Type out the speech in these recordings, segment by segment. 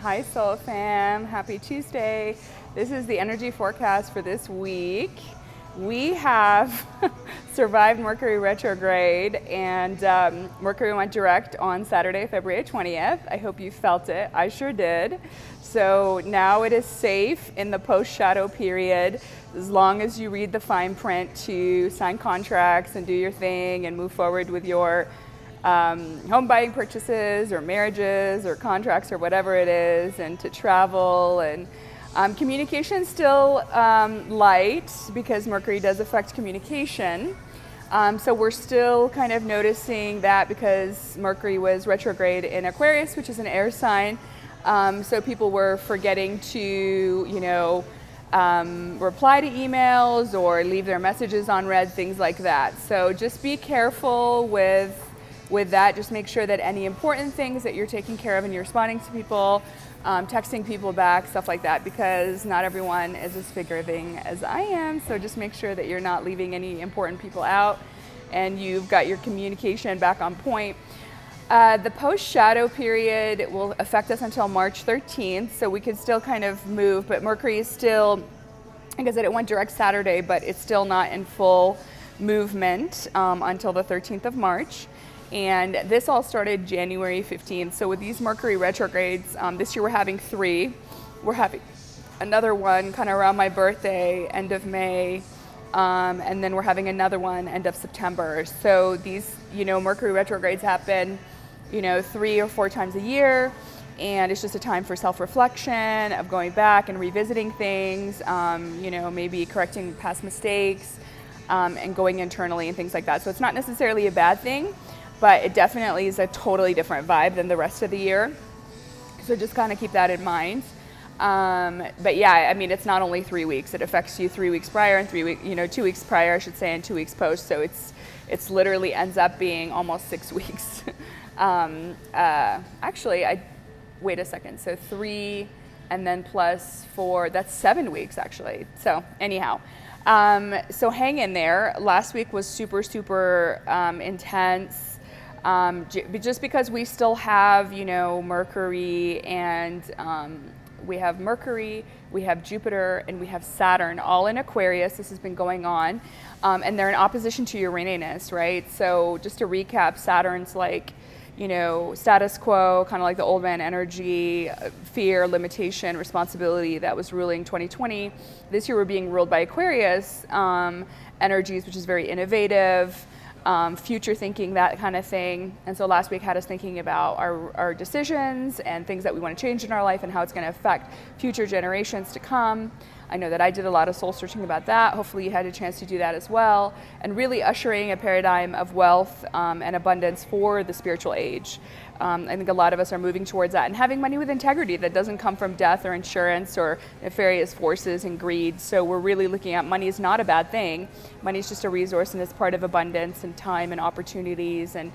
Hi Soul Fam, happy Tuesday. This is the energy forecast for this week. We have survived Mercury Retrograde, and Mercury went direct on Saturday, February 20th. I hope you felt it. I sure did. So now it is safe in the post-shadow period, as long as you read the fine print, to sign contracts and do your thing and move forward with your home buying purchases or marriages or contracts or whatever it is, and to travel. And communication still light, because Mercury does affect communication. So we're still kind of noticing that, because Mercury was retrograde in Aquarius, which is an air sign. So people were forgetting to, reply to emails or leave their messages unread, things like that. So just be careful with that. Just make sure that any important things that you're taking care of and you're responding to people, texting people back, stuff like that, because not everyone is as forgiving as I am. So just make sure that you're not leaving any important people out and you've got your communication back on point. The post-shadow period will affect us until March 13th, so we could still kind of move, but Mercury is still, like I said, it went direct Saturday, but it's still not in full movement until the 13th of March. And this all started January 15th. So with these Mercury retrogrades, this year we're having 3. We're having another one kind of around my birthday, end of May, and then we're having another one end of September. So these, Mercury retrogrades happen, 3 or 4 times a year, and it's just a time for self-reflection, of going back and revisiting things, maybe correcting past mistakes, and going internally and things like that. So it's not necessarily a bad thing, but it definitely is a totally different vibe than the rest of the year. So just kind of keep that in mind. But yeah, I mean, it's not only 3 weeks. It affects you 3 weeks prior and 2 weeks prior, I should say, and 2 weeks post. So it's literally ends up being almost 6 weeks. Actually, wait a second. So 3 and then plus 4, that's 7 weeks actually. So anyhow, so hang in there. Last week was super, super intense. Just because we still have, Mercury, and we have Mercury, we have Jupiter, and we have Saturn all in Aquarius. This has been going on, and they're in opposition to Uranus, right? So just to recap, Saturn's like, status quo, kind of like the old man energy, fear, limitation, responsibility that was ruling 2020. This year we're being ruled by Aquarius energies, which is very innovative, future thinking, that kind of thing. And so last week had us thinking about our decisions and things that we want to change in our life and how it's going to affect future generations to come. I know that I did a lot of soul searching about that. Hopefully you had a chance to do that as well. And really ushering a paradigm of wealth and abundance for the spiritual age. I think a lot of us are moving towards that, and having money with integrity that doesn't come from death or insurance or nefarious forces and greed. So we're really looking at money is not a bad thing. Money is just a resource, and it's part of abundance and time and opportunities and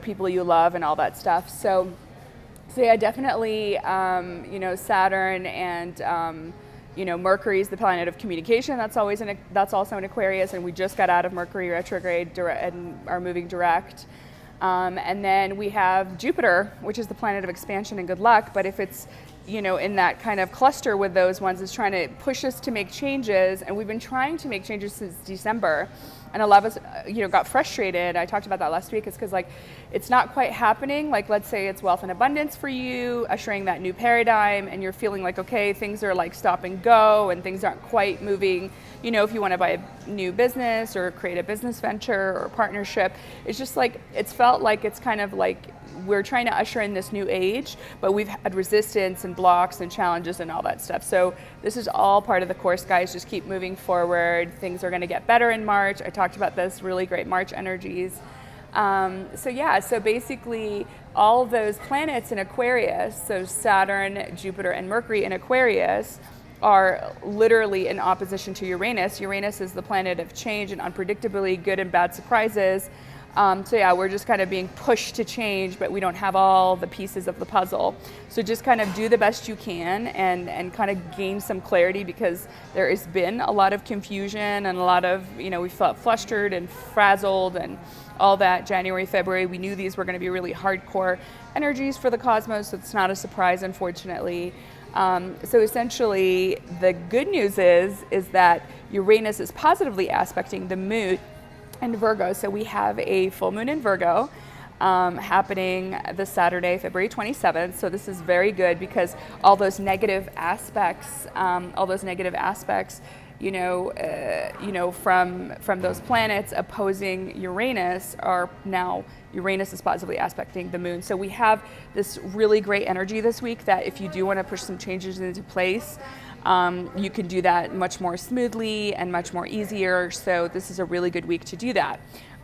people you love and all that stuff. So yeah, definitely Saturn and Mercury is the planet of communication. That's also in Aquarius, and we just got out of Mercury retrograde and are moving direct. And then we have Jupiter, which is the planet of expansion and good luck. But if it's, in that kind of cluster with those ones, is trying to push us to make changes. And we've been trying to make changes since December. And a lot of us, got frustrated. I talked about that last week. It's because, it's not quite happening. Like, let's say it's wealth and abundance for you, ushering that new paradigm, and you're feeling like, okay, things are like stop and go, and things aren't quite moving. If you want to buy a new business or create a business venture or partnership, it's just like, it's felt like it's kind of like we're trying to usher in this new age, but we've had resistance and blocks and challenges and all that stuff. So this is all part of the course, guys. Just keep moving forward. Things are going to get better in March. I talked about this really great March energies. So basically all those planets in Aquarius, so Saturn, Jupiter, and Mercury in Aquarius, are literally in opposition to Uranus. Uranus is the planet of change and unpredictability, good and bad surprises, So yeah, we're just kind of being pushed to change, but we don't have all the pieces of the puzzle. So just kind of do the best you can and kind of gain some clarity, because there has been a lot of confusion and a lot of, we felt flustered and frazzled and all that. January, February, we knew these were going to be really hardcore energies for the cosmos, so it's not a surprise, unfortunately. So essentially, the good news is that Uranus is positively aspecting the moon in Virgo. So we have a full moon in Virgo happening this Saturday, February 27th. So this is very good, because all those negative aspects, from those planets opposing Uranus are now, Uranus is positively aspecting the moon. So we have this really great energy this week that if you do want to push some changes into place, you can do that much more smoothly and much more easier. So this is a really good week to do that.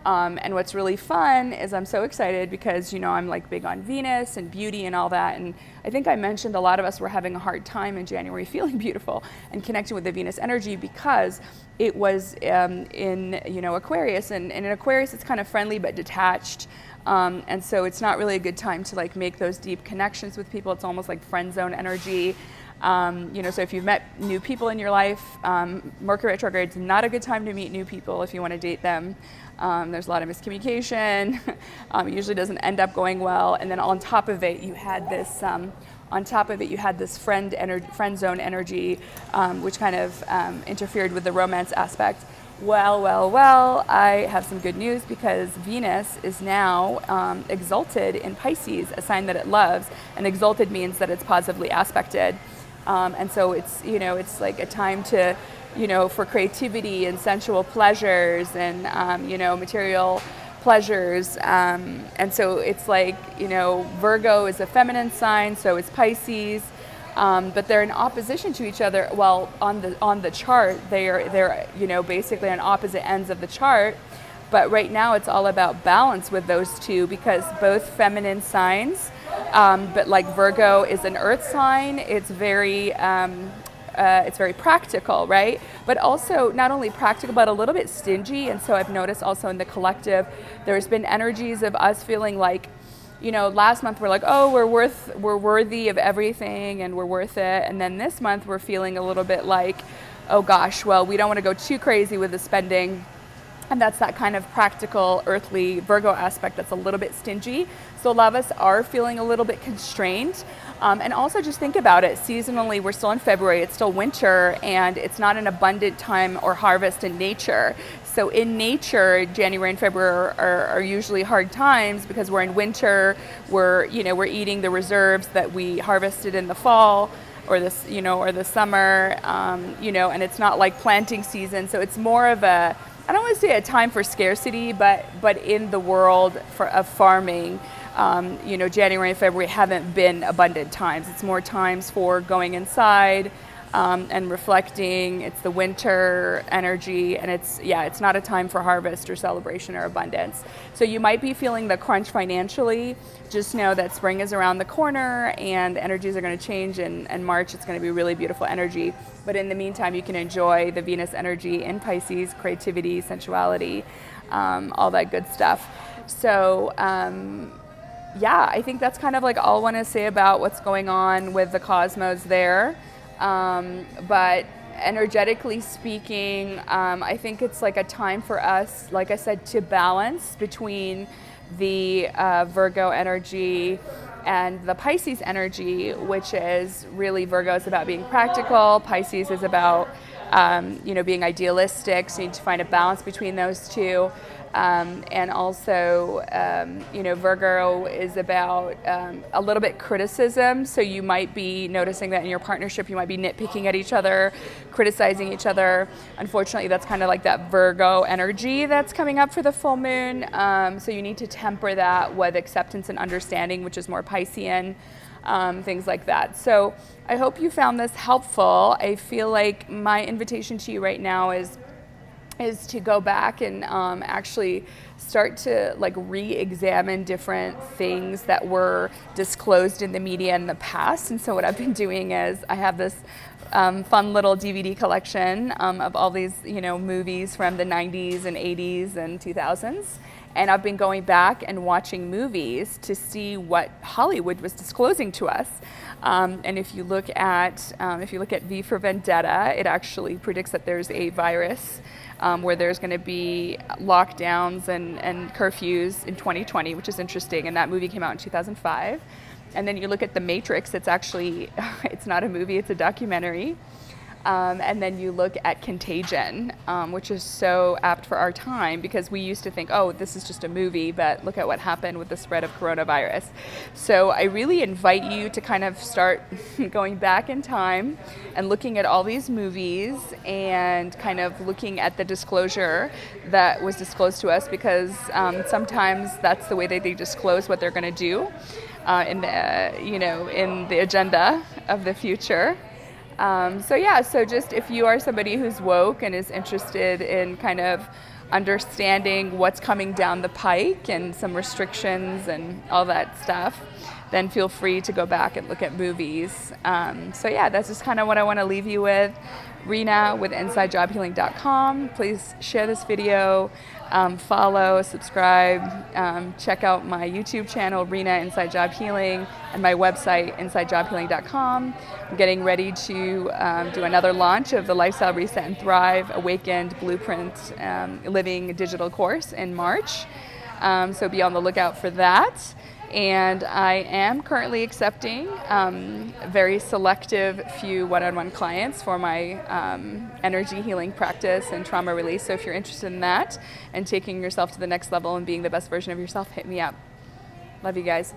And what's really fun is I'm so excited because, I'm like big on Venus and beauty and all that. And I think I mentioned a lot of us were having a hard time in January feeling beautiful and connecting with the Venus energy, because it was in Aquarius. And in Aquarius, it's kind of friendly but detached. And so it's not really a good time to like make those deep connections with people. It's almost like friend zone energy. So if you've met new people in your life, Mercury Retrograde is not a good time to meet new people if you want to date them. There's a lot of miscommunication. It usually doesn't end up going well. And then on top of it, you had this friend zone energy, which kind of interfered with the romance aspect. Well, I have some good news, because Venus is now exalted in Pisces, a sign that it loves, and exalted means that it's positively aspected. And so it's like a time to, for creativity and sensual pleasures and, material pleasures. And so it's like, Virgo is a feminine sign, so is Pisces. But they're in opposition to each other. Well, on the chart, they're basically on opposite ends of the chart. But right now, it's all about balance with those two, because both feminine signs. But like Virgo is an earth sign. It's very practical, right? But also not only practical, but a little bit stingy. And so I've noticed also in the collective, there's been energies of us feeling like, last month we're like, oh, we're worthy of everything and we're worth it. And then this month we're feeling a little bit like, oh gosh, well, we don't want to go too crazy with the spending. And that's that kind of practical, earthly Virgo aspect that's a little bit stingy. So a lot of us are feeling a little bit constrained. And also just think about it. Seasonally, we're still in February. It's still winter, and it's not an abundant time or harvest in nature. So in nature, January and February are usually hard times, because we're in winter. We're eating the reserves that we harvested in the fall or the summer, and it's not like planting season. So it's more of a, I don't want to say a time for scarcity, but in the world of farming, January and February haven't been abundant times. It's more times for going inside and reflecting. It's the winter energy, and it's not a time for harvest or celebration or abundance. So you might be feeling the crunch financially. Just know that spring is around the corner and energies are going to change, and March it's going to be really beautiful energy. But in the meantime, you can enjoy the Venus energy in Pisces, creativity, sensuality, all that good stuff. So I think that's kind of like all I want to say about what's going on with the cosmos there. But energetically speaking, I think it's like a time for us, like I said, to balance between the Virgo energy and the Pisces energy, which is really, Virgo is about being practical. Pisces is about, being idealistic. So you need to find a balance between those two. And also, Virgo is about a little bit criticism. So you might be noticing that in your partnership, you might be nitpicking at each other, criticizing each other. Unfortunately, that's kind of like that Virgo energy that's coming up for the full moon. So you need to temper that with acceptance and understanding, which is more Piscean, things like that. So I hope you found this helpful. I feel like my invitation to you right now is to go back and actually start to like re-examine different things that were disclosed in the media in the past. And so what I've been doing is I have this fun little DVD collection of all these movies from the 90s and 80s and 2000s. And I've been going back and watching movies to see what Hollywood was disclosing to us. And if you look at V for Vendetta, it actually predicts that there's a virus where there's going to be lockdowns and curfews in 2020, which is interesting. And that movie came out in 2005. And then you look at The Matrix, it's not a movie, it's a documentary. And then you look at Contagion, which is so apt for our time because we used to think, oh, this is just a movie, but look at what happened with the spread of coronavirus. So I really invite you to kind of start going back in time and looking at all these movies and kind of looking at the disclosure that was disclosed to us, because sometimes that's the way that they disclose what they're going to do in the agenda of the future. So just if you are somebody who's woke and is interested in kind of understanding what's coming down the pike and some restrictions and all that stuff, then feel free to go back and look at movies. That's just kind of what I want to leave you with. Rena with InsideJobHealing.com. Please share this video, follow, subscribe, check out my YouTube channel, Rena Inside Job Healing, and my website, InsideJobHealing.com. I'm getting ready to do another launch of the Lifestyle Reset and Thrive Awakened Blueprint Living digital course in March. So be on the lookout for that. And I am currently accepting very selective few one-on-one clients for my energy healing practice and trauma release. So if you're interested in that and taking yourself to the next level and being the best version of yourself, hit me up. Love you guys.